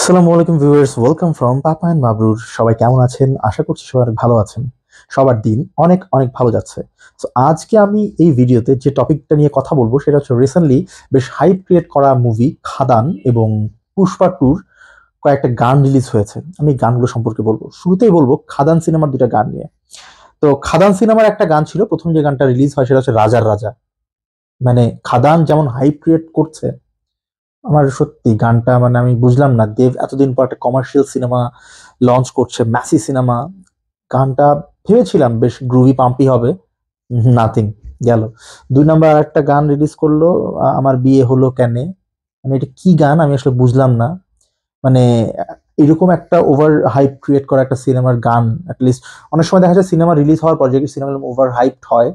আসসালামু আলাইকুম viewers, welcome from papa and Mabrur. সবাই কেমন আছেন? আশা করছি সবাই অনেক ভালো আছেন। সবার দিন অনেক অনেক ভালো যাচ্ছে। সো আজকে আমি এই ভিডিওতে যে টপিকটা নিয়ে কথা বলবো সেটা হচ্ছে রিসেন্টলি বেশ হাইপ ক্রিয়েট করা মুভি খাদান এবং পুষ্পা টুর কয়েকটা গান রিলিজ হয়েছে। আমি গানগুলো সম্পর্কে বলবো। শুরুতেই বলবো খাদান সিনেমার দুটা গান নিয়ে। তো খাদান সিনেমার একটা গান ছিল, প্রথম যে গানটা রিলিজ হয় সেটা হচ্ছে রাজার রাজা। মানে খাদান যেমন হাইপ ক্রিয়েট করছে, আমার সত্যি গানটা মানে আমি বুঝলাম না, দেব এতদিন পর একটা কমার্শিয়াল সিনেমা লঞ্চ করছে, ম্যাসি সিনেমা। গানটা ভেবেছিলাম বেশ গ্রুভি পাম্পি হবে, নাথিং, গেল। 2 নাম্বার আর একটা গান রিলিজ করলো, আমার বিয়ে হলো কেনে। মানে এটা কি গান আমি আসলে বুঝলাম না। মানে এরকম একটা ওভার হাইপ ক্রিয়েট করা একটা সিনেমার গান, অ্যাটলিস্ট অনেক সময় দেখা যায় সিনেমা রিলিজ হওয়ার পর, যে সিনেমা ওভার হাইপড হয়,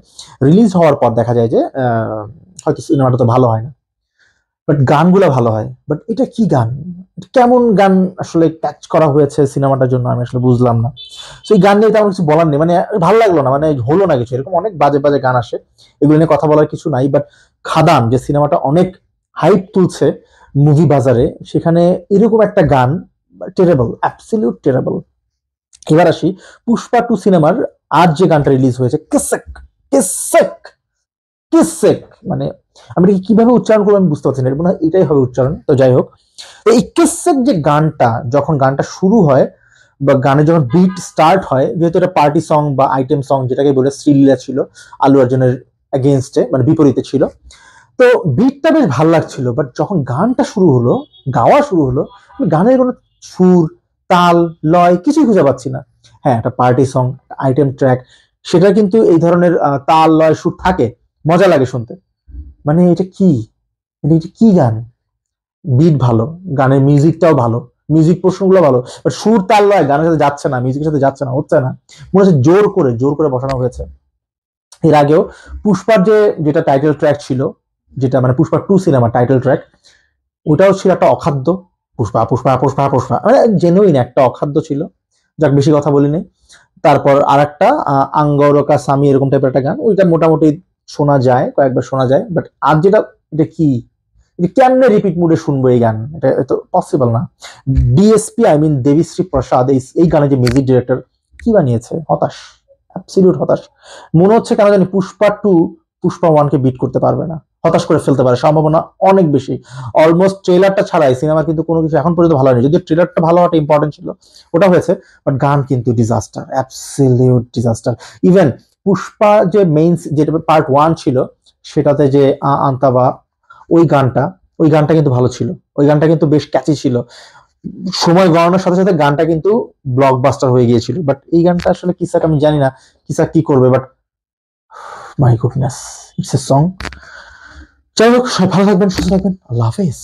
রিলিজ হওয়ার পর দেখা যায় যে হয়তো সিনেমাটা তো ভালো হয় না, বাট গানগুলো ভালো হয়। বাট এটা কি গান, এটা কেমন গান আসলে ক্যাচ করা হয়েছে সিনেমাটার জন্য আমি আসলে বুঝলাম না। তো এই গান নিয়ে তেমন কিছু বলার নেই, মানে ভালো লাগলো না, মানে হলো না কিছু। এরকম অনেক বাজে বাজে গান আসে, এগুলো নিয়ে কথা বলার কিছু নাই। বাট খাদান যে সিনেমাটা অনেক হাইপ তুলছে মুভি বাজারে, সেখানে এরকম একটা গান টেরেবল, অ্যাবসলিউট টেরেবল। এবার আসি পুষ্পা টু সিনেমার আজ যে গানটা রিলিজ হয়েছে, কিসেক কিসেক কিসেক। মানে আমি এটা কিভাবে উচ্চারণ করবো আমি বুঝতে পারছি না, মনে হয় এটাই হবে উচ্চারণ। তো যাই হোক, এই কিসেক যে গানটা, যখন গানটা শুরু হয় বা গানের যখন বিট স্টার্ট হয়, যেহেতু এটা পার্টি সং বা আইটেম সং যেটাকে বলে, শ্রীলীলা ছিল আলু অর্জুনের এগেনস্টে, মানে বিপরীতে ছিল। তো বিটটা বেশ ভালো লাগছিল, বাট যখন গানটা শুরু হলো, গাওয়া শুরু হলো, গানের কোনো সুর, তাল, লয় কিছুই খুঁজে পাচ্ছি না। হ্যাঁ, একটা পার্টি সং, আইটেম ট্র্যাক, সেটা কিন্তু এই ধরনের তাল, লয়, সুর থাকে, মজা লাগে শুনতে। মানে এটা কি, মানে এটা কি গান? বিট ভালো, গানের মিউজিকটাও ভালো, মিউজিক পোর্শনগুলো ভালো, বাট সুর, তাল, লয় গানের সাথে যাচ্ছে না, মিউজিকের সাথে যাচ্ছে না, হচ্ছে না। মনে হচ্ছে জোর করে জোর করে বসানো হয়েছে। এর আগেও পুষ্পার যেটা টাইটেল ট্র্যাক ছিল, যেটা মানে Pushpa two cinema title track, ওটাও ছিল একটা অখাদ্য। পুষ্পা পুষ্পা পুষ্পা পুষ্পা, মানে জেনুইন একটা অখাদ্য ছিল। যাক, বেশি কথা বলি নাই। তারপর আর একটা আঙ্গরকা সামি, এরকম টাইপের একটা গান, ওইটা মোটামুটি শোনা যায়, কয়েকবার শোনা যায়। বাট আজ যেটা, এটা কি, এটা কেমনে রিপিট মুডে শুনবো এই গান? এটা তো পসিবল না। ডিএসপি, আই মিন দেবীশ্রী প্রসাদ, এই গানের যে মিউজিক ডিরেক্টর, কি বানিয়েছে? হতাশ, অ্যাবসলিউট হতাশ। মনে হচ্ছে কেন জানি পুষ্পা টু পুষ্পা ওয়ানকে বিট করতে পারবে না, হতাশ করে ফেলতে পারে, সম্ভাবনা অনেক বেশি। অলমোস্ট ট্রেলারটা ছাড়াই সিনেমা কিন্তু কোনো কিছু এখন পর্যন্ত ভালো হয়নি, যদিও ট্রেলারটা ভালো হওয়াটা ইম্পর্টেন্ট ছিল, ওটা হয়েছে। বাট গান কিন্তু disaster, absolute disaster. Even Pushpa যে মেইন, যেটা পার্ট ওয়ান ছিল, সেটাতে যে আন্তাবা, ওই গানটা কিন্তু ভালো ছিল, ওই গানটা কিন্তু বেশ ক্যাচি ছিল। সময় গড়ানোর সাথে সাথে গানটা কিন্তু ব্লকবাস্টার হয়ে গিয়েছিল। বাট এই গানটা আসলে কিসাক আমি জানি না কিসাক কি করবে, but my goodness, it's a song. যাই হোক, সবাই ভালো থাকবেন, সুস্থ থাকবেন, আল্লাহ হাফেজ।